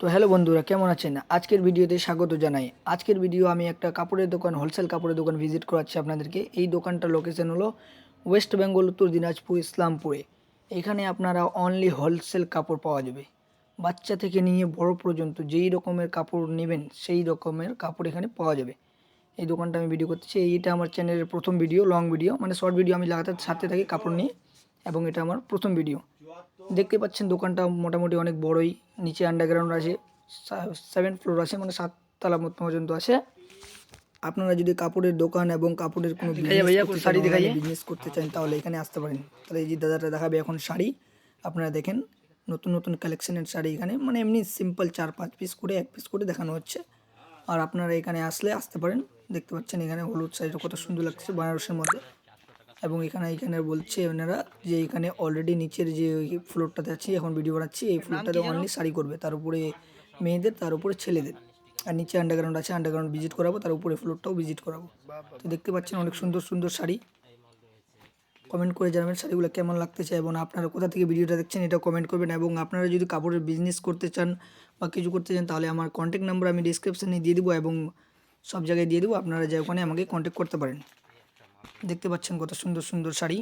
তো হ্যালো বন্ধুরা, কেমন আছেন? আজকের ভিডিওতে স্বাগত জানাই। আজকের ভিডিও আমি একটা কাপড়ের দোকান, হোলসেল কাপড়ের দোকান ভিজিট করাচ্ছি আপনাদেরকে। এই দোকানটার লোকেশন হলো ওয়েস্ট বেঙ্গল, উত্তর দিনাজপুর, ইসলামপুরে। এখানে আপনারা অনলি হোলসেল কাপড় পাওয়া যাবে। বাচ্চা থেকে নিয়ে বড় পর্যন্ত যেই রকমের কাপড় নেবেন সেই রকমের কাপড় এখানে পাওয়া যাবে। এই দোকানটা আমি ভিডিও করতেছি। এইটা আমার চ্যানেলের প্রথম ভিডিও, লং ভিডিও, মানে শর্ট ভিডিও আমি লাগাতার ছাড়তে থাকি কাপড় নিয়ে, এবং এটা আমার প্রথম ভিডিও। দেখতে পাচ্ছেন দোকানটা মোটামুটি অনেক বড়ই। নিচে আন্ডারগ্রাউন্ড আছে, 7 ফ্লোর আছে, মানে 7 তলা পর্যন্ত আছে। আপনারা যদি কাপড়ের দোকান এবং কাপড়ের কোনো বিজনেস করতে চান তাহলে এখানে আসতে পারেন। তাহলে এই যে দাদাটা দেখাবে এখন শাড়ি, আপনারা দেখেন নতুন নতুন কালেকশনের শাড়ি এখানে, মানে এমনি সিম্পল 4-5 পিস করে 1 পিস করে দেখানো হচ্ছে। আর আপনারা এখানে আসতে পারেন। দেখতে পাচ্ছেন এখানে হলুদ শাড়িটা কত সুন্দর লাগছে বেনারসের মধ্যে। এবং এখানে বলছে ওনারা যে এখানে অলরেডি নিচের যে ফ্লোরটাতে আছে, এখন ভিডিও বানাচ্ছি, এই ফ্লোরটাতে অনলি শাড়ি করবে, তার উপরে মেয়েদের, তার উপরে ছেলেদের। আর নিচে আন্ডারগ্রাউন্ড আছে, আন্ডারগ্রাউন্ড ভিজিট করাবো, তার উপরে ফ্লোরটাও ভিজিট করাবো। তো দেখতে পাচ্ছেন অনেক সুন্দর সুন্দর শাড়ি। কমেন্ট করে জানাবেন শাড়িগুলো কেমন লাগতেছে, এবং আপনারা কোথা থেকে ভিডিওটা দেখছেন এটাও কমেন্ট করবেন। এবং আপনারা যদি কাপড়ের বিজনেস করতে চান বা কিছু করতে চান তাহলে আমার কন্ট্যাক্ট নাম্বার আমি ডিসক্রিপশানে দিয়ে দেবো, এবং সব জায়গায় দিয়ে দেবো, আপনারা যে ওখানে আমাকে কন্ট্যাক্ট করতে পারেন। দেখতে পাচ্ছেন কত সুন্দর সুন্দর শাড়ি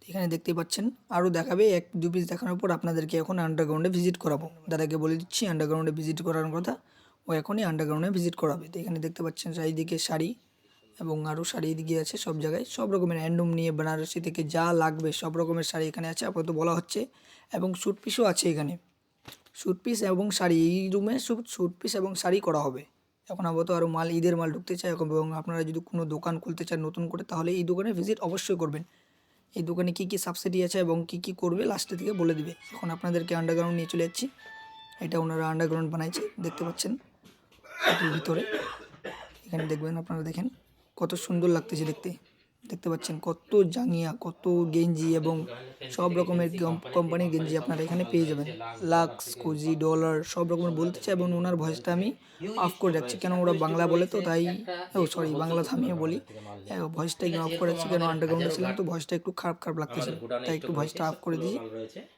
এখানে দেখতেই পাচ্ছেন। আরও দেখাবে, 1-2 পিস দেখানোর পর আপনাদেরকে এখন আন্ডারগ্রাউন্ডে ভিজিট করাবো। দাদাকে বলে দিচ্ছি আন্ডারগ্রাউন্ডে ভিজিট করার কথা, ও এখনই আন্ডারগ্রাউন্ডে ভিজিট করাবে। তো এখানে দেখতে পাচ্ছেন চারিদিকে শাড়ি, এবং আরও শাড়ি এদিকে আছে, সব জায়গায় সব রকমের হ্যান্ডলুম নিয়ে বেনারসি থেকে যা লাগবে সব রকমের শাড়ি এখানে আছে আপাতত বলা হচ্ছে। এবং স্যুট পিসও আছে এখানে, স্যুট পিস এবং শাড়ি, এই রুমে স্যুট পিস এবং শাড়ি করা হবে। এখন আপাতত আরও মাল, ঈদের মাল ঢুকতে চায়, এবং আপনারা যদি কোনো দোকান খুলতে চান নতুন করে তাহলে এই দোকানে ভিজিট অবশ্যই করবেন। এই দোকানে কী কী সাবসিডি আছে এবং কী কী করবে লাস্টে থেকে বলে দিবে। এখন আপনাদেরকে আন্ডারগ্রাউন্ড নিয়ে চলে যাচ্ছি। এটা ওনারা আন্ডারগ্রাউন্ড বানাইছে, দেখতে পাচ্ছেন এটির ভিতরে। এখানে দেখবেন, আপনারা দেখেন কত সুন্দর লাগতেছে দেখতে। দেখতে পাচ্ছেন কত জাঙ্গিয়া, কত গেঞ্জি, এবং সব রকমের কোম্পানির গেঞ্জি আপনারা এখানে পেয়ে যাবেন। লাক্স, কোজি, ডলার সব রকমের বলতে চাই, এবং ওনার ভয়েসটা আমি অফ করে রাখছি, কেন ওরা বাংলা বলে তো তাই। সরি, বাংলা থামিয়ে বলি। ভয়েসটা একটু অফ করে রাখছি, কেন আন্ডারগ্রাউন্ডে ছিলাম তো ভয়েসটা একটু খারাপ খারাপ লাগতেছিল, তাই একটু ভয়েসটা অফ করে দিয়েছি।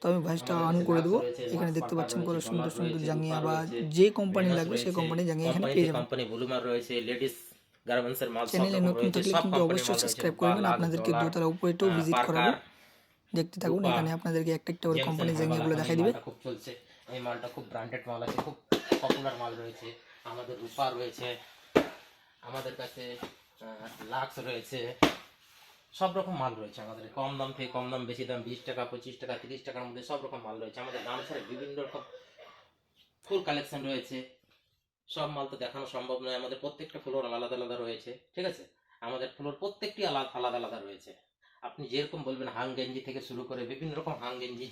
তো আমি ভয়েসটা অন করে দেবো। এখানে দেখতে পাচ্ছেন কত সুন্দর সুন্দর জাঙ্গিয়া, বা যে কোম্পানি লাগবে সেই কোম্পানির জাঙ্গিয়া এখানে পেয়ে যাবেন। চ্যানেলে নতুন থাকলে কিন্তু অবশ্যই সাবস্ক্রাইব করবেন। আপনাদেরকে দোতলা উপরেটাও ভিজিট করাবো, দেখতে থাকুন। এখানে আপনাদেরকে একটা একটা করে কোম্পানির জাঙ্গিয়াগুলো দেখাই দিবে। খুব চলছে এই মালটা, খুব ব্র্যান্ডেড মাল আছে, খুব পপুলার মাল রয়েছে আমাদের। রূপা রয়েছে আমাদের কাছে, লাক্স রয়েছে, সব রকম মাল রয়েছে আমাদের। কম দাম থেকে কম দাম, বেশি দাম, 20 টাকা, 25 টাকা, 30 টাকার মধ্যে সব রকম মাল রয়েছে আমাদের। দাম ছাড়া বিভিন্ন রকম ফুল কালেকশন রয়েছে। সব মাল তো দেখানো সম্ভব নয়, আমাদের প্রত্যেকটা ফ্লোর আলাদা আলাদা রয়েছে, ঠিক আছে। আমাদের ফ্লোর প্রত্যেকটি আলাদা আলাদা আলাদা রয়েছে। আপনি যেরকম বলবেন, হাং গেঞ্জি থেকে শুরু করে বিভিন্ন রকম হাং গেঞ্জি,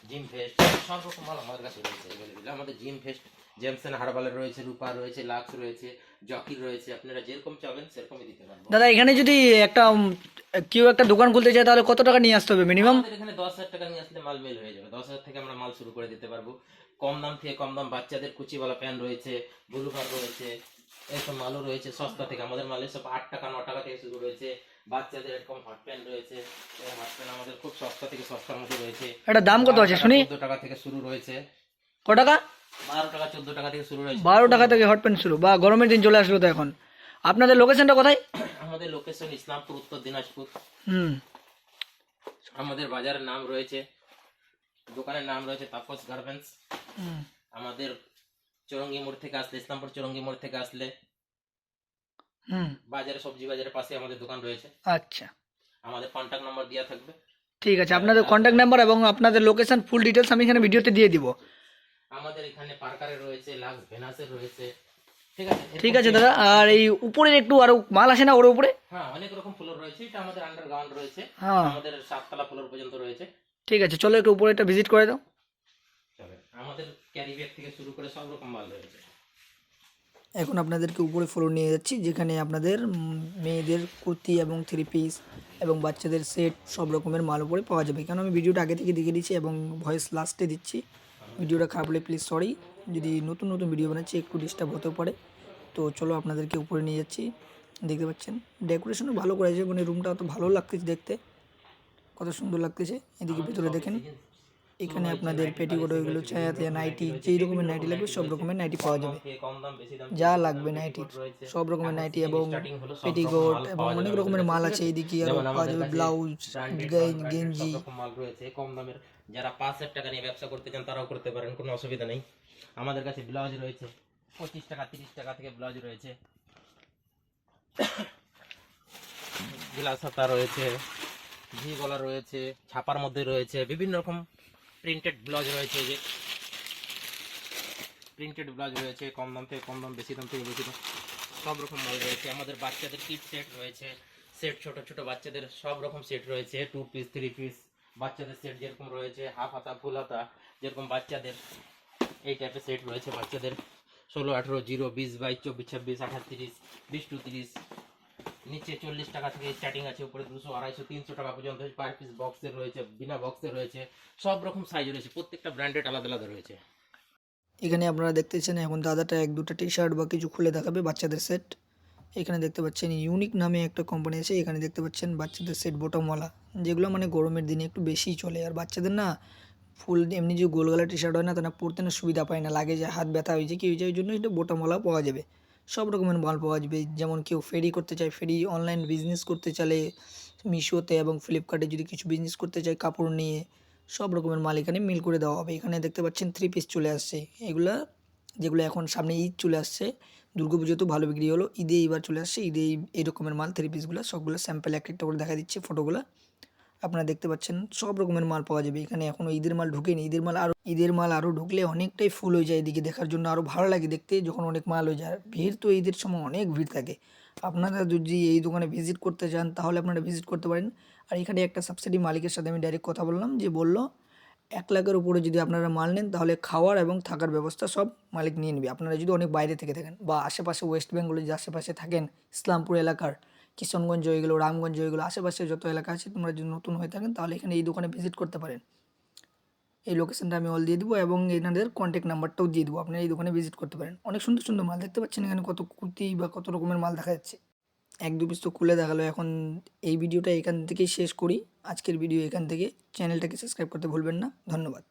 জিম ভেস্ট সব রকম মাল আমাদের কাছে রয়েছে অ্যাভেলেবেল। আমাদের জিম ভেস্ট জেমসন হার্বালের রয়েছে, রূপা রয়েছে, লাক্স রয়েছে, জকির রয়েছে। আপনারা যেরকম চাবেন সেরকমই দিতে পারবো। দাদা এখানে যদি একটা কেউ একটা দোকান খুলতে চায় তাহলে কত টাকা নিয়ে আসতে হবে মিনিমাম? আমাদের এখানে 10,000 টাকা নিয়ে আসলে মাল মেল হয়ে যাবে। 10,000 থেকে আমরা মাল শুরু করে দিতে পারবো। কম দাম থেকে কম দাম, বাচ্চাদের কুচিওয়ালা প্যান্ট রয়েছে, ব্লুভার রয়েছে, এরকম মালও রয়েছে। সস্তা থেকে আমাদের মালের সব 8 টাকা 9 টাকা থেকে শুরু রয়েছে। বাচ্চাদের এরকম হট প্যান্ট রয়েছে, হট প্যান্ট আমাদের খুব সস্তা থেকে সস্তার মধ্যে রয়েছে। এটা দাম কত আছে শুনি? 14 টাকা থেকে শুরু রয়েছে। কত টাকা? 12 টাকা 14 টাকা থেকে শুরু রয়েছে। 12 টাকা থেকে হট প্যান্ট শুরু, বা গরমের দিন চলে আসলো তো এখন। আপনাদের লোকেশনটা কোথায়? আমাদের লোকেশন ইসলামপুর, উত্তর দিনাজপুর। হুম। আমাদের বাজারের নাম রয়েছে, দোকানের নাম রয়েছে তাপস গার্মেন্টস। আমাদের চৌরঙ্গি মোড় থেকে আসলে, ইসলামপুর চৌরঙ্গি মোড় থেকে আসলে বাজারে, সবজি বাজারের পাশে আমাদের দোকান রয়েছে। আচ্ছা, আমাদের কন্ট্যাক্ট নাম্বার দেওয়া থাকবে। ঠিক আছে, আপনাদের কন্ট্যাক্ট নাম্বার এবং আপনাদের লোকেশন ফুল ডিটেলস আমি এখানে ভিডিওতে দিয়ে দিব। আমাদের এখানে পার্কারের রয়েছে, লাক্স ভেনাসের রয়েছে, ঠিক আছে। ঠিক আছে দাদা, আর এই উপরে একটু আরো মাল আসে না ওর উপরে? হ্যাঁ, অনেক রকম ফ্লোর রয়েছে। এটা আমাদের আন্ডারগ্রাউন্ড রয়েছে, হ্যাঁ আমাদের 7 তলা ফ্লোর পর্যন্ত রয়েছে। ঠিক আছে, চলো একটু উপরে একটা ভিজিট করে দাও। চলে, আমাদের ক্যারি ব্যাগ থেকে শুরু করে সব রকম মাল রয়েছে। এখন আপনাদেরকে উপরে ফ্লোর নিয়ে যাচ্ছি, যেখানে আপনাদের মেয়েদের কুর্তি এবং 3 পিস এবং বাচ্চাদের সেট সব রকমের মাল উপরে পাওয়া যাবে। কেন আমি ভিডিওটা আগে থেকে দেখে দিচ্ছি এবং ভয়েস লাস্টে দিচ্ছি। ভিডিওটা খারাপ হলে প্লিজ সরি, যদি নতুন নতুন ভিডিও বানাচ্ছি একটু ডিস্টার্ব হতেও পারে। তো চলো আপনাদেরকে উপরে নিয়ে যাচ্ছি। দেখতে পাচ্ছেন ডেকোরেশনও ভালো করেছে, মানে রুমটা অত ভালো লাগতেছে দেখতে, কত সুন্দর লাগতেছে। এদিকে ভিতরে দেখেন এখানে আপনাদের পেটিকোট ওইগুলো ছায়া নাইটি যেই রকমের নাইটি লাগবে সব রকমের নাইটি পাওয়া যাবে। কম দাম বেশি দাম যা তিনটে লাগবে পেটিকোট নাইটির রয়েছে। সব রকমের এখন নাইটি থেকে এবং স্টার্টিং হলো সব রকম পেটিকোট মাল এবং পাওয়া অনেক যাবে আমাদের রকমের কাছে, মাল ঠিক আছে। আছে? এইদিকে আরও যেমন পাওয়া আমাদের যাবে কাছে ব্লাউজ, ব্র্যান্ডেড গেঞ্জি। সব রকম মাল রয়েছে কম দামের। যারা 5,000 টাকা নিয়ে ব্যবসা করতে চান তারাও করতে পারেন, কোনো অসুবিধা নেই। আমাদের কাছে ব্লাউজ রয়েছে 25 টাকা 30 টাকা থেকে ব্লাউজ রয়েছে, গ্লাস হাতা রয়েছে, ভি গলা রয়েছে, ছাপার মধ্যে রয়েছে, বিভিন্ন রকম প্রিন্টেড ব্লাউজ রয়েছে। যে প্রিন্টেড ব্লাউজ রয়েছে কম দাম থেকে কম দাম, বেশি দাম থেকে বেশি দাম, সব রকম মাল রয়েছে। আমাদের বাচ্চাদের কিট সেট রয়েছে, সেট ছোট ছোট বাচ্চাদের সব রকম সেট রয়েছে, 2 পিস 3 পিস বাচ্চাদের সেট যেরকম রয়েছে, হাফ হাতা ফুল হাতা যেরকম বাচ্চাদের এই টাইপের সেট রয়েছে। বাচ্চাদের 16 18 0 20 22 24 26 28 30 20 to 30, নিচে 40 টাকা থেকে স্টার্টিং আছে, উপরে 200 250 300 টাকা পর্যন্ত পার পিস বক্সের রয়েছে, বিনা বক্সের রয়েছে, সব রকম সাইজ রয়েছে, প্রত্যেকটা ব্র্যান্ডেড আলাদা আলাদা রয়েছে। এখানে আপনারা দেখতেছেন এখন দাদাটা এক দুটা টি শার্ট বা কিছু খুলে দেখাবে বাচ্চাদের সেট। এখানে দেখতে পাচ্ছেন ইউনিক নামে একটা কোম্পানি আছে, এখানে দেখতে পাচ্ছেন বাচ্চাদের সেট বটমওয়ালা, যেগুলো মানে গরমের দিনে একটু বেশিই চলে। আর বাচ্চাদের না ফুল এমনি যে গোল গলা টি শার্ট হয় না, তারা পরতে না সুবিধা পায় না, লাগে যে হাত ব্যথা হয়েছে কি হয়েছে, ওই জন্য এটা বটমওয়ালা পাওয়া যাবে। সব রকমের মাল পাওয়া যাবে, যেমন কেউ ফেরি করতে চায়, ফেরি অনলাইন বিজনেস করতে চাইলে মিশোতে এবং ফ্লিপকার্টে যদি কিছু বিজনেস করতে চায় কাপড় নিয়ে, সব রকমের মাল এখানে মিল করে দেওয়া হবে। এখানে দেখতে পাচ্ছেন 3 পিস চলে আসছে, এগুলা যেগুলো এখন সামনে ঈদ চলে আসছে, দুর্গাপুজো তো ভালো বিক্রি হলো, ঈদে এবার চলে আসছে, ঈদে এই রকমের মাল 3 পিসগুলো সবগুলো স্যাম্পল এক একটা করে দেখা দিচ্ছে ফটোগুলো। আপনারা দেখতে পাচ্ছেন সব রকমের মাল পাওয়া যাবে এখানে। এখনও ঈদের মাল ঢুকেনি, ঈদের মাল আরও ঢুকলে অনেকটাই ফুল হয়ে যায়, এদিকে দেখার জন্য আরও ভালো লাগে দেখতে যখন অনেক মাল হয়ে যায়। আর ভিড় তো ঈদের সময় অনেক ভিড় থাকে। আপনারা যদি এই দোকানে ভিজিট করতে চান তাহলে আপনারা ভিজিট করতে পারেন। আর এখানে একটা সাবসিডি মালিকের সাথে আমি ডাইরেক্ট কথা বললাম, যে বলল 1 লাখের উপরে যদি আপনারা মাল নেন তাহলে খাওয়ার এবং থাকার ব্যবস্থা সব মালিক নিয়ে নেবে। আপনারা যদি অনেক বাইরে থেকে থাকেন বা আশেপাশে ওয়েস্ট বেঙ্গলে যে আশেপাশে থাকেন, ইসলামপুর এলাকার, কিশনগঞ্জ হয়ে গেলো, রামগঞ্জ হয়ে গেলো, আশেপাশে যত এলাকা আছে, তোমরা যদি নতুন হয়ে থাকেন তাহলে এখানে এই দোকানে ভিজিট করতে পারেন। এই লোকেশনটা আমি অল দিয়ে দেবো এবং এনাদের কন্ট্যাক্ট নাম্বারটাও দিয়ে দেবো, আপনারা এই দোকানে ভিজিট করতে পারেন। অনেক সুন্দর সুন্দর মাল দেখতে পাচ্ছেন এখানে, কত কুর্তি বা কত রকমের মাল দেখা যাচ্ছে। 1 2 পিস তো খুলে দেখালো। এখন এই ভিডিওটা এখান থেকেই শেষ করি, আজকের ভিডিও এখান থেকে। চ্যানেলটাকে সাবস্ক্রাইব করতে ভুলবেন না। ধন্যবাদ।